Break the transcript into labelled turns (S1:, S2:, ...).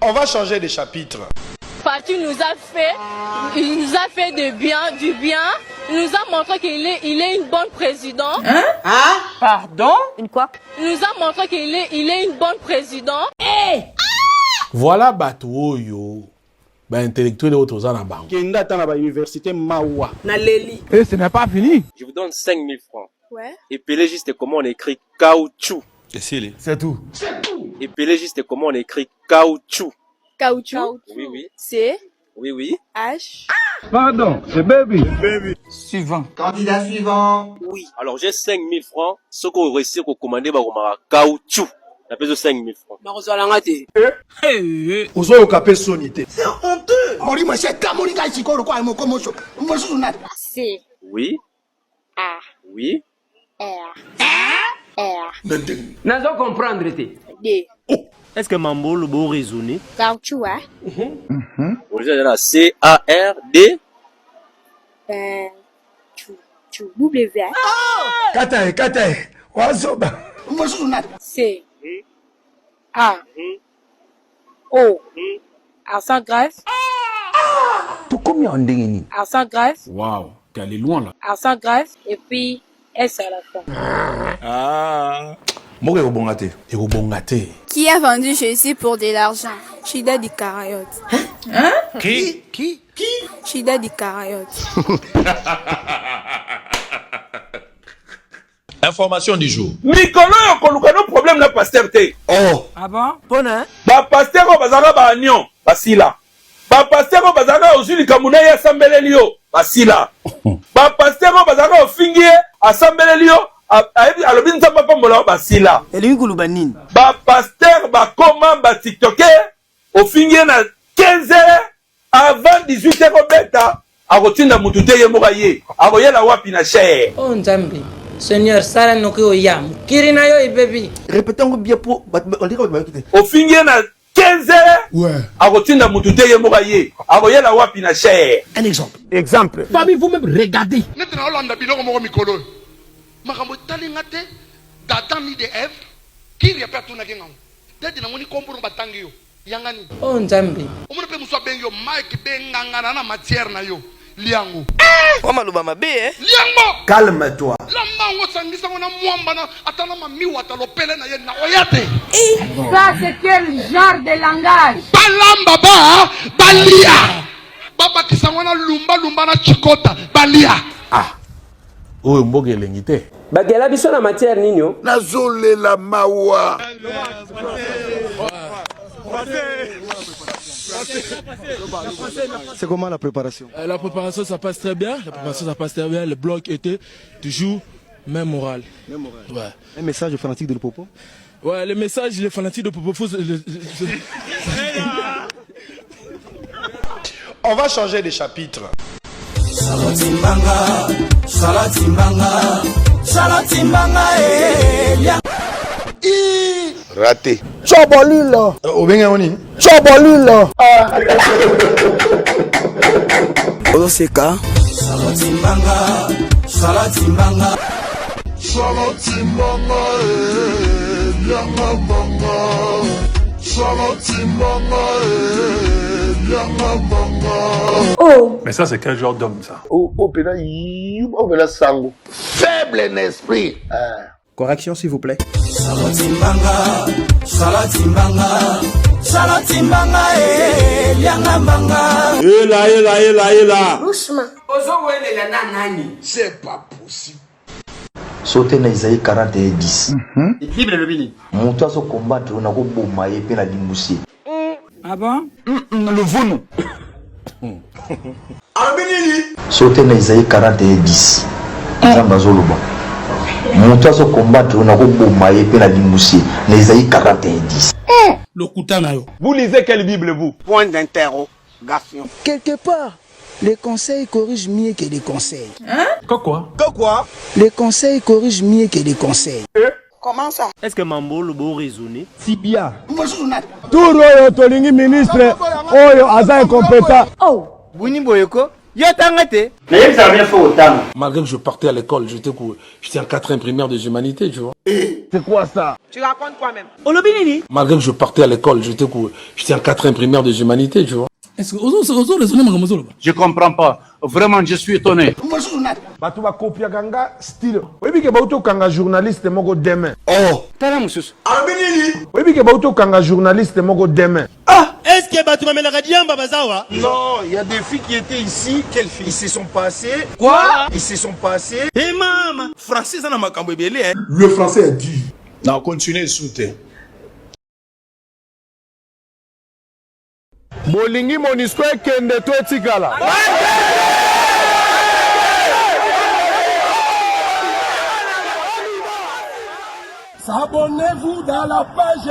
S1: On va changer de chapitre.
S2: Parti nous a fait du bien. Il nous a montré qu'il est une bonne présidente.
S3: Hein? Pardon?
S2: Une quoi? Il nous a montré qu'il est une bonne présidente.
S3: Hey!
S4: Voilà Batoyo. Intellectuel autres en banque.
S1: Kenda tana ba université Mawa.
S3: Naleli.
S4: Et ce n'est pas fini.
S5: Je vous donne 5000 francs.
S2: Ouais.
S5: Épelez juste comment on écrit caoutchouc.
S4: C'est tout.
S5: Épelez juste comment on écrit caoutchouc.
S2: Caoutchouc.
S5: Oui.
S2: C.
S5: Oui.
S2: H.
S4: Pardon, c'est baby.
S3: Suivant.
S6: Candidat suivant.
S5: Oui. Alors j'ai 5000 francs. Ce qu'on réussit à commander, bah, on caoutchouc. La pièce de 5000 francs.
S1: Ozo okape sonité.
S6: C'est honteux. Mori mo se ta mori ga chiko ro kwa mo komo so. Mo so na.
S2: C.
S5: Oui.
S2: A.
S5: Oui.
S2: R. R.
S3: Nazo comprendre te.
S2: D.
S5: Est-ce que Mambo le beau raisonner?
S2: Caoutchouc, hein?
S5: On dirait là C-A-R-D.
S2: W.
S6: Kata. Wazoba. Mo so na.
S2: C. A. O. Accent grave.
S6: Tout combien on ndengeni?
S2: Accent grave.
S4: Waouh, t'es allé loin là.
S2: Accent grave. Et puis S à la fin.
S4: Moke Obongate. Et Obongate.
S7: Qui a vendu Jésus pour de l'argent? Chida di Karayote.
S3: Hein?
S4: Qui?
S7: Chida di Karayote.
S1: Information du jour.
S8: Mikolo yokoluka no problème na pasteur te.
S1: Oh.
S3: Ah bon? Pona?
S8: Ba pasteur ko bazaka ba agnon basila. Ba pasteur ko bazaka osuli kamuna ya sambeleli yo basila. Ba pasteur ko bazaka ofingie asambeleli yo alobi nzamba pambola basila.
S6: Elingi kuluba nini?
S8: Ba pasteur ba koma ba tiktoker ofingie na 15h avant 18h ko beta akotinda mutu te ye moka ye akoyela wapi na cher.
S3: Oh Nzambe. Seigneur, Sara Nokio Yam. Kirina yo baby.
S6: Répétons bien pour on dit qu'on va quitter.
S8: Ofingie na 15h.
S4: Ouais.
S8: Akotinda mutu te ye moka ye akoyela wapi na cher.
S6: Un exemple.
S4: Exemple. Famille, vous-même, regardez.
S9: Maintenant, on a biloko moko mikolo. Makambo talinga te d'Adam ni de Ève qui répète tout na kenga. Dadi na moni kombo no batangi yo. Yangani.
S3: Oh Nzambe.
S9: Omona pe muswa bengi yo Mike benganga na matière na yo. Liango.
S6: Oma lubama be
S9: Liango.
S6: Calme-toi.
S9: Lamba ngo sangisa ngona mwamba na atana mami wata lopele na ye na oyate.
S2: Ça, c'est quel genre de langage?
S9: Balamba ba balia. Baba kisangona lumba na chikota balia.
S4: Ah. Oh, Mboge Lengite.
S3: Bagela biso na matière nino.
S6: Nazole la mawa.
S1: C'est comment la préparation?
S10: La préparation, ça passe très bien. Le bloc était toujours même moral. Ouais.
S1: Un message fanatique de Popo?
S10: Ouais, le message, les fanatiques de Popo.
S1: On va changer de chapitre.
S6: Raté.
S1: Chobolilo. Obenga oni. Chobolilo.
S6: Oseka. Salatimbanga.
S7: Oh.
S10: Mais ça, c'est quel genre d'homme, ça?
S6: Faible en esprit.
S1: Correction s'il vous plaît.
S7: Doucement.
S6: C'est pas possible. Sauter na Isaïe 41:10.
S1: Bible le bini.
S6: Moto aso combattre na ko boma ye pe na limbusi.
S3: Ah bon?
S1: Le vonu.
S6: Sauter na Isaïe 41:10. Nzamba zoloba. Moto aso combattre na ko boma ye pe na limbusi na Isaïe 41:10.
S4: Le Koutanayo.
S8: Vous lisez quelle Bible vous?
S6: Point d'interrogation.
S11: Quelque part, les conseils corrigent mieux que les conseils.
S3: Hein?
S10: Quoi?
S11: Les conseils corrigent mieux que les conseils.
S6: Comment ça?
S5: Est-ce que Mambo le beau raisonner?
S1: Tibia.
S4: Tout le tolingi ministre. Oyo, aza incompétent.
S7: Oh.
S1: Buni Boyoko.
S4: Malgré que je partais à l'école, j'étais en 4e primaire des humanités, tu vois.
S1: C'est quoi ça?
S3: Tu racontes quoi même?
S4: Malgré que je partais à l'école, j'étais en 4e primaire des humanités, tu vois.
S10: Est-ce que ozo raisonner makamazolo?
S12: Je comprends pas. Vraiment, je suis étonné.
S1: Bato ba kopia kanga style. Webi ke bauto kanga journaliste moko demain.
S12: Oh, tala mususu.
S1: Webi ke bauto kanga journaliste moko demain.
S12: Est-ce que Batou Mamela Radiamba Bazawa?
S1: Non, il y a des filles qui étaient ici. Quelles filles? Ils se sont passées.
S12: Quoi?
S1: Ils se sont passés.
S12: Eh maman!
S4: Français, ça n'a pas cambré, hein.
S1: Le français est dit.
S4: Non, continuez sous terre.
S1: Bolingi Monisco kende to etikala.
S10: Abonnez-vous dans la page